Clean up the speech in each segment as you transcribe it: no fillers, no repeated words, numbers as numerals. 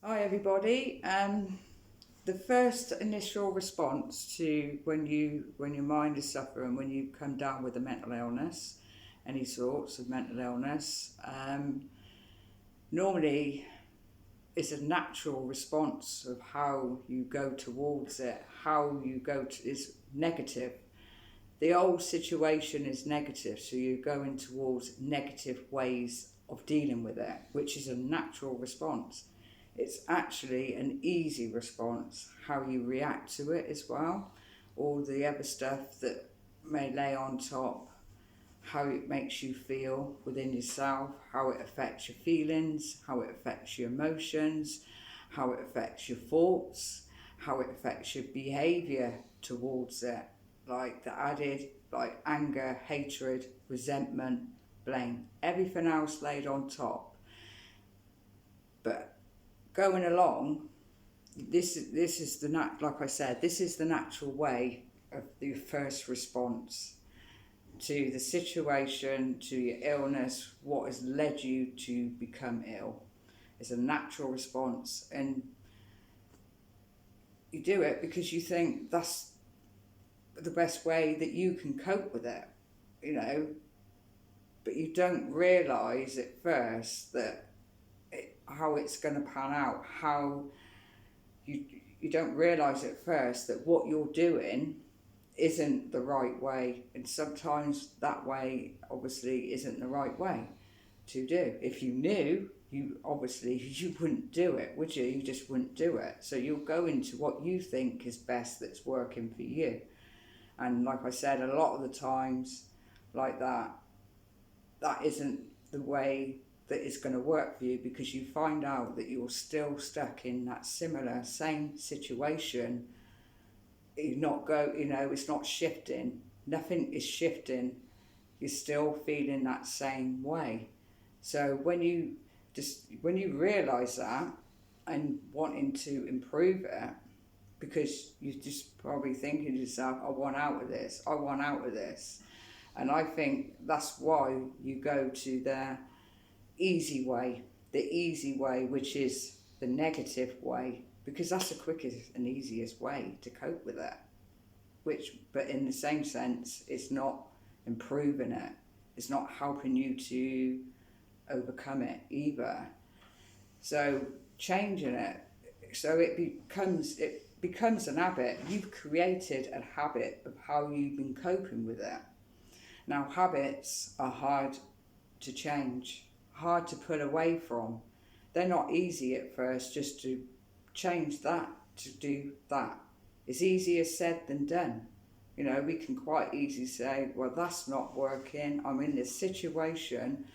Hi everybody. The first initial response to when your mind is suffering, when you come down with a mental illness, any sorts of mental illness, normally it's a natural response of how you go towards it. How you go to is negative. The old situation is negative, so you're going towards negative ways of dealing with it, which is a natural response. It's actually an easy response, how you react to it as well. All the other stuff that may lay on top, how it makes you feel within yourself, how it affects your feelings, how it affects your emotions, how it affects your thoughts, how it affects your behaviour towards it, like the added, like anger, hatred, resentment, blame, everything else laid on top. But going along, this is the like I said, this is the natural way of the first response to the situation, to your illness, what has led you to become ill. It's a natural response, and you do it because you think that's the best way that you can cope with it, but you don't realise at first that how it's going to pan out, how you don't realise at first that what you're doing isn't the right way, and sometimes that way obviously isn't the right way to do. If you knew, you wouldn't do it, would you? You just wouldn't do it. So you'll go into what you think is best, that's working for you. And like I said, a lot of the times like that isn't the way that is going to work for you, because you find out that you're still stuck in that same situation. It's not shifting, nothing is shifting, you're still feeling that same way. So when you realise that and wanting to improve it, because you're just probably thinking to yourself, I want out of this. And I think that's why you go to the easy way, which is the negative way, because that's the quickest and easiest way to cope with it. But in the same sense, it's not improving it. It's not helping you to overcome it either. So changing it, so it becomes an habit. You've created a habit of how you've been coping with it. Now, habits are hard to change, hard to pull away from. They're not easy at first, just to change that, to do that. It's easier said than done. We can quite easily say, well, that's not working, I'm in this situation,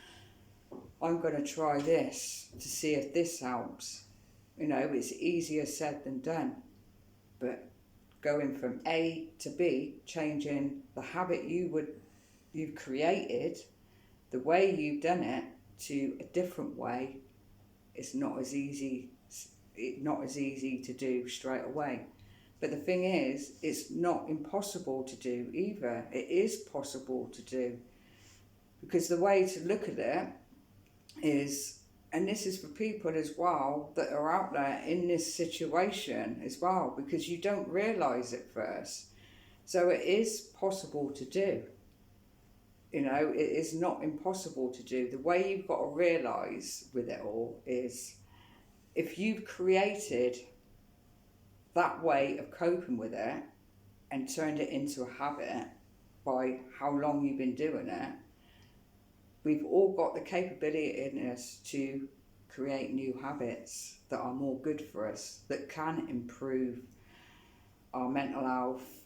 I'm going to try this to see if this helps. It's easier said than done. But going from A to B, changing the habit you've created, the way you've done it, to a different way, it's not as easy to do straight away. But the thing is, it's not impossible to do either. It is possible to do, because the way to look at it is, and this is for people as well that are out there in this situation as well, because you don't realise it first. So it is possible to do. It is not impossible to do. The way you've got to realise with it all is, if you've created that way of coping with it and turned it into a habit by how long you've been doing it, we've all got the capability in us to create new habits that are more good for us, that can improve our mental health,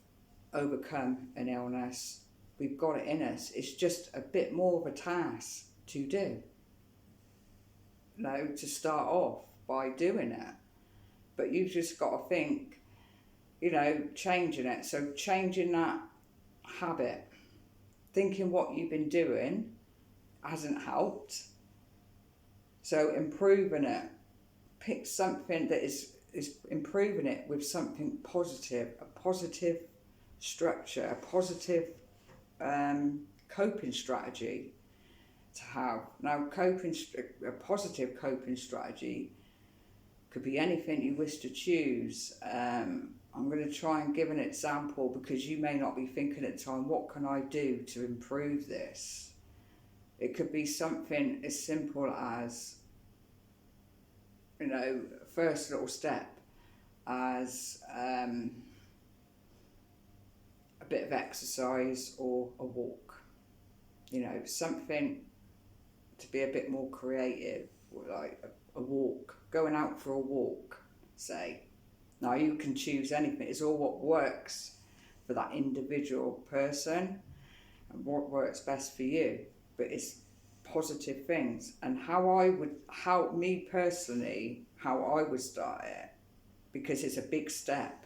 overcome an illness. We've got it in us. It's just a bit more of a task to do. To start off by doing it. But you've just got to think, changing it. So changing that habit, thinking what you've been doing hasn't helped. So improving it, pick something that is improving it with something positive, a positive structure, a positive coping strategy to have. Now, a positive coping strategy Could be anything you wish to choose. I'm going to try and give an example because you may not be thinking at the time, what can I do to improve this? It could be something as simple as, first little step as a bit of exercise or a walk. Something to be a bit more creative, like a walk, going out for a walk, say. Now you can choose anything, it's all what works for that individual person and what works best for you, but it's positive things. And how I would start it, because it's a big step,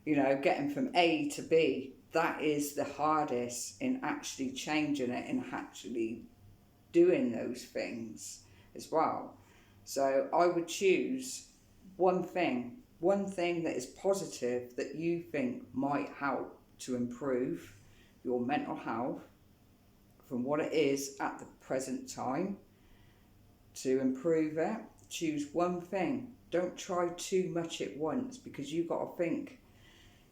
getting from A to B, that is the hardest in actually changing it and actually doing those things as well. So I would choose one thing that is positive that you think might help to improve your mental health from what it is at the present time. To improve it, choose one thing. Don't try too much at once, because you've got to think,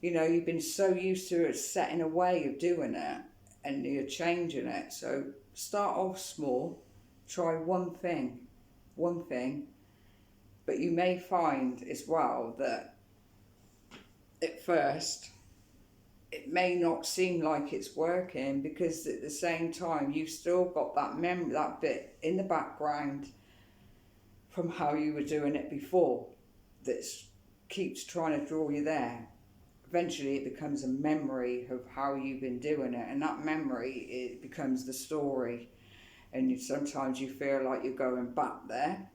you've been so used to it setting a way of doing it and you're changing it. So start off small, try one thing, but you may find as well that at first it may not seem like it's working, because at the same time you've still got that memory, that bit in the background from how you were doing it before that keeps trying to draw you there. Eventually it becomes a memory of how you've been doing it, and that memory, it becomes the story, and sometimes you feel like you're going back there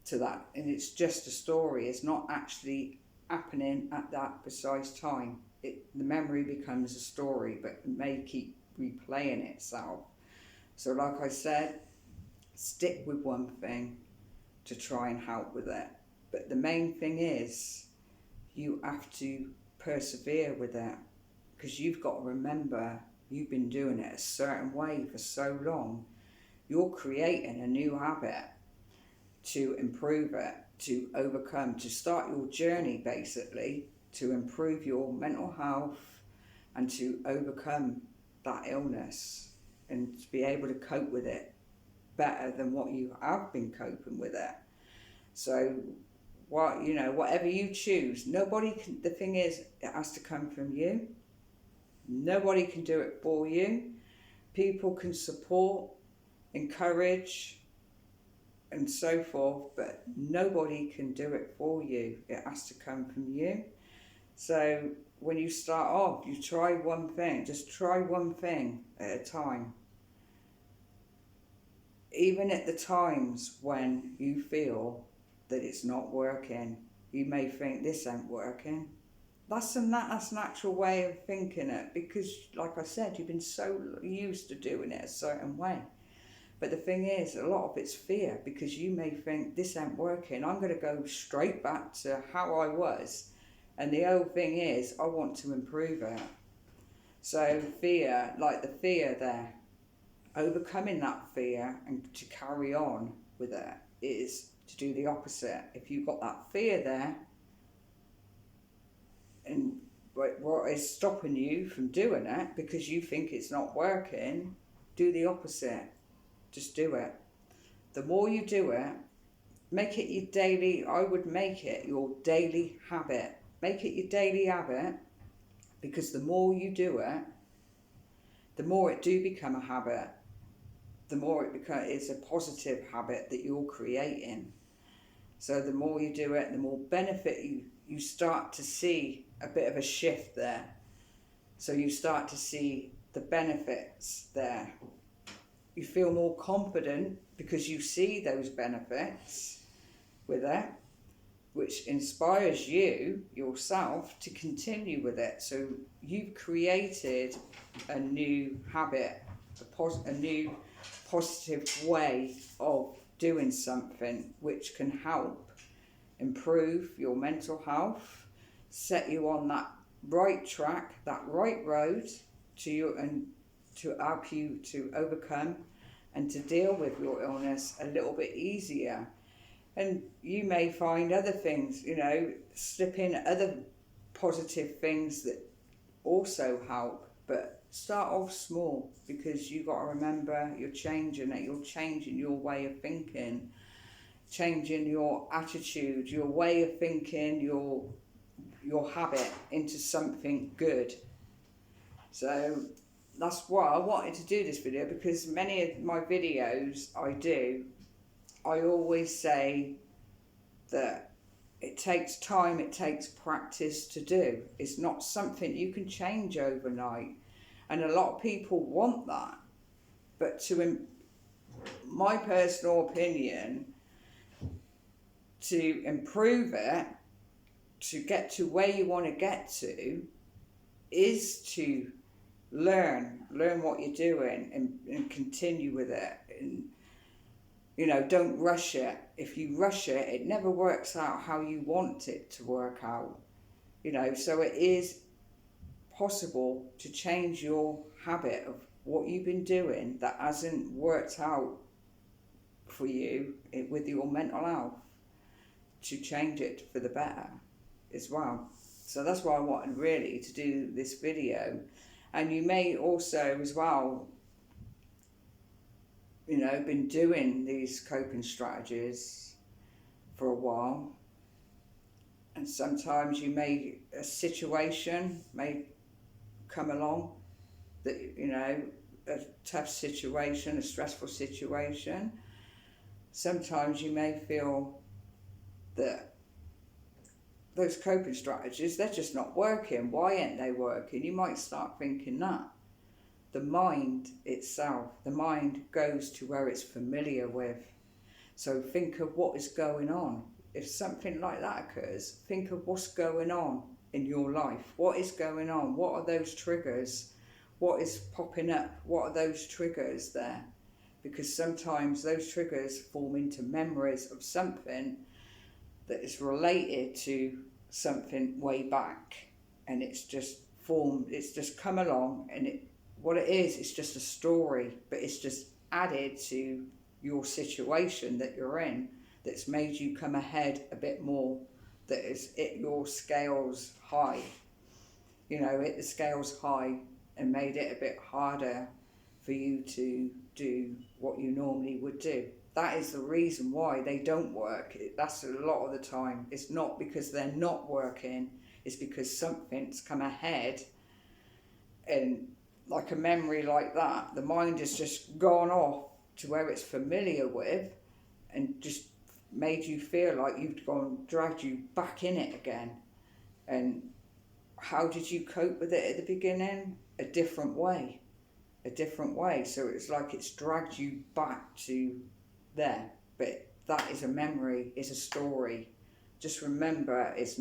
to that, and it's just a story. It's not actually happening at that precise time. The memory becomes a story, but it may keep replaying itself. So like I said, stick with one thing to try and help with it. But the main thing is you have to persevere with it, because you've got to remember you've been doing it a certain way for so long. You're creating a new habit to improve it, to overcome, to start your journey basically, to improve your mental health and to overcome that illness and to be able to cope with it better than what you have been coping with it. So whatever you choose, the thing is, it has to come from you. Nobody can do it for you. People can support, encourage and so forth, but nobody can do it for you. It has to come from you. So when you start off, you try one thing, just try one thing at a time. Even at the times when you feel that it's not working, you may think this ain't working. That's a natural way of thinking it, because like I said, you've been so used to doing it a certain way. But the thing is, a lot of it's fear, because you may think this ain't working, I'm going to go straight back to how I was. And the whole thing is, I want to improve it. So fear, like the fear there, overcoming that fear and to carry on with it is to do the opposite. If you've got that fear there, and what is stopping you from doing it because you think it's not working, do the opposite. Just do it. The more you do it, make it your daily, I would make it your daily habit. Make it your daily habit, because the more you do it, the more it do become a habit, the more it's a positive habit that you're creating. So the more you do it, the more benefit you start to see a bit of a shift there. So you start to see the benefits there. You feel more confident because you see those benefits with it, which inspires you yourself to continue with it. So you've created a new habit, a new positive way of doing something which can help improve your mental health, set you on that right track, that right road to help you to overcome and to deal with your illness a little bit easier. And you may find other things, slip in other positive things that also help, but start off small, because you got to remember you're changing it. You're changing your way of thinking, changing your attitude, your way of thinking, your habit into something good. So that's why I wanted to do this video, because many of my videos I always say that it takes time, it takes practice to do. It's not something you can change overnight. And a lot of people want that. But my personal opinion, to improve it, to get to where you want to get to, is to learn what you're doing and continue with it. And don't rush it. If you rush it, it never works out how you want it to work out. So it is possible to change your habit of what you've been doing that hasn't worked out for you with your mental health, to change it for the better as well. So that's why I wanted really to do this video. And you may also as well, been doing these coping strategies for a while, and sometimes a situation may come along that, a tough situation, a stressful situation. Sometimes you may feel that those coping strategies, they're just not working. Why aren't they working? You might start thinking that. The mind itself, the mind goes to where it's familiar with. So think of what is going on. If something like that occurs, think of what's going on in your life. What is going on? What are those triggers? What is popping up? What are those triggers there? Because sometimes those triggers form into memories of something that is related to something way back, and it's just formed, it's just come along, and what it is, it's just a story, but it's just added to your situation that you're in, that's made you come ahead a bit more, that is hit your scales high, hit the scales high and made it a bit harder for you to do what you normally would do. That is the reason why they don't work. That's a lot of the time. It's not because they're not working, it's because something's come ahead, and like a memory like that, the mind has just gone off to where it's familiar with and just made you feel like you've dragged you back in it again. And how did you cope with it at the beginning? A different way. So it's like it's dragged you back to there. But that is a memory, it's a story. Just remember, it's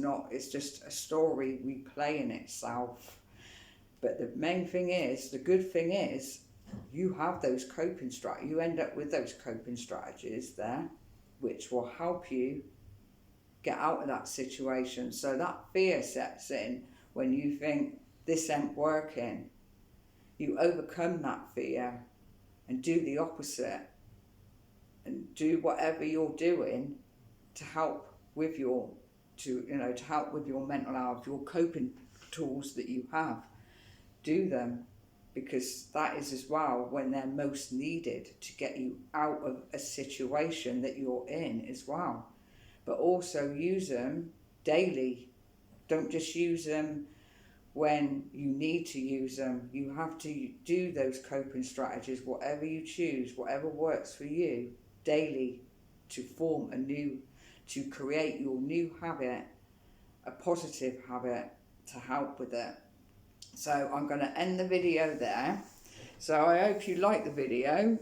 just a story replaying itself. But the main thing is, the good thing is, you have those coping strategies. You end up with those coping strategies there, which will help you get out of that situation. So that fear sets in when you think this ain't working. You overcome that fear and do the opposite, and do whatever you're doing to help with your mental health, your coping tools that you have. Do them, because that is as well when they're most needed to get you out of a situation that you're in as well. But also use them daily. Don't just use them when you need to use them. You have to do those coping strategies, whatever you choose, whatever works for you, daily, to create your new habit, a positive habit to help with it. So I'm going to end the video there. So I hope you like the video.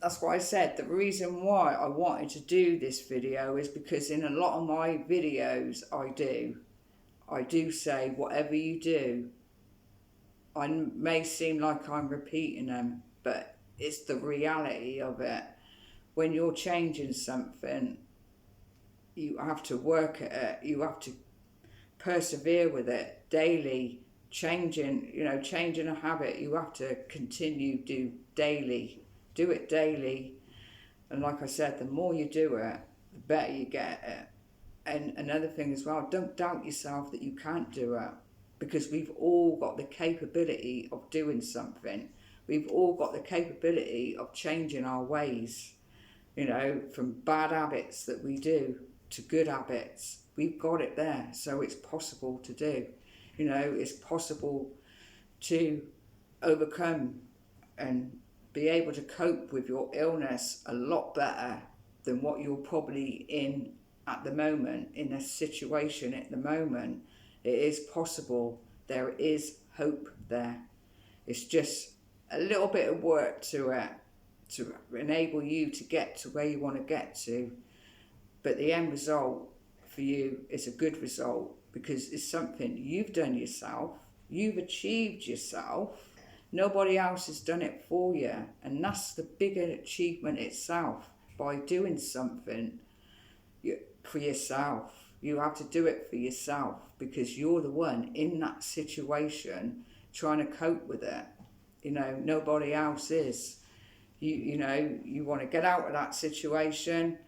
That's what I said. The reason why I wanted to do this video is because in a lot of my videos I do say whatever you do. I may seem like I'm repeating them, but it's the reality of it. When you're changing something, you have to work at it. You have to persevere with it daily. Changing a habit, you have to continue do it daily, And like I said, the more you do it, the better you get it. And another thing as well, don't doubt yourself that you can't do it, because we've all got the capability of doing something. We've all got the capability of changing our ways, you know, from bad habits that we do to good habits. We've got it there, so it's possible to do. You know, it's possible to overcome and be able to cope with your illness a lot better than what you're probably in at the moment, in a situation at the moment. It is possible. There is hope there. It's just a little bit of work to enable you to get to where you want to get to. But the end result for you is a good result, because it's something you've done yourself, you've achieved yourself. Nobody else has done it for you, and that's the bigger achievement itself. By doing something for yourself, you have to do it for yourself, because you're the one in that situation trying to cope with it. You know, nobody else is. You know, you want to get out of that situation.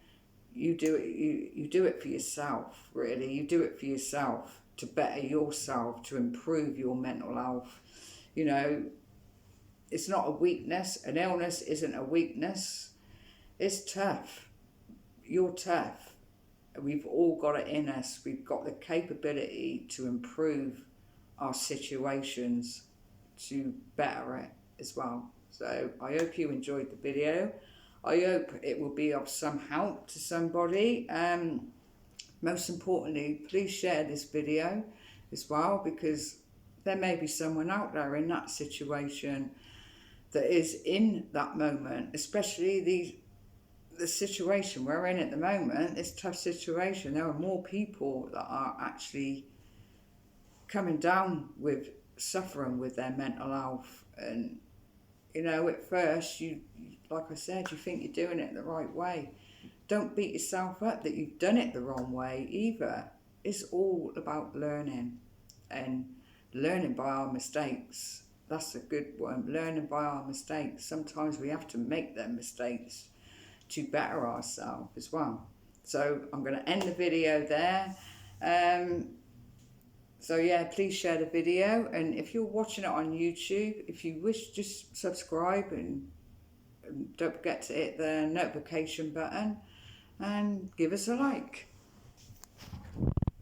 You do it. You do it for yourself. Really, you do it for yourself, to better yourself, to improve your mental health. You know, it's not a weakness. An illness isn't a weakness. It's tough. You're tough. We've all got it in us. We've got the capability to improve our situations, to better it as well. So I hope you enjoyed the video. I hope it will be of some help to somebody. Most importantly, please share this video as well, because there may be someone out there in that situation that is in that moment, especially the situation we're in at the moment, this tough situation. There are more people that are actually coming down with suffering with their mental health. And you know, at first, you, like I said, you think you're doing it the right way. Don't beat yourself up that you've done it the wrong way either. It's all about learning, and learning by our mistakes. That's a good one. Learning by our mistakes. Sometimes we have to make them mistakes to better ourselves as well. So I'm going to end the video there. So yeah, please share the video, and if you're watching it on YouTube, if you wish, just subscribe, and don't forget to hit the notification button and give us a like.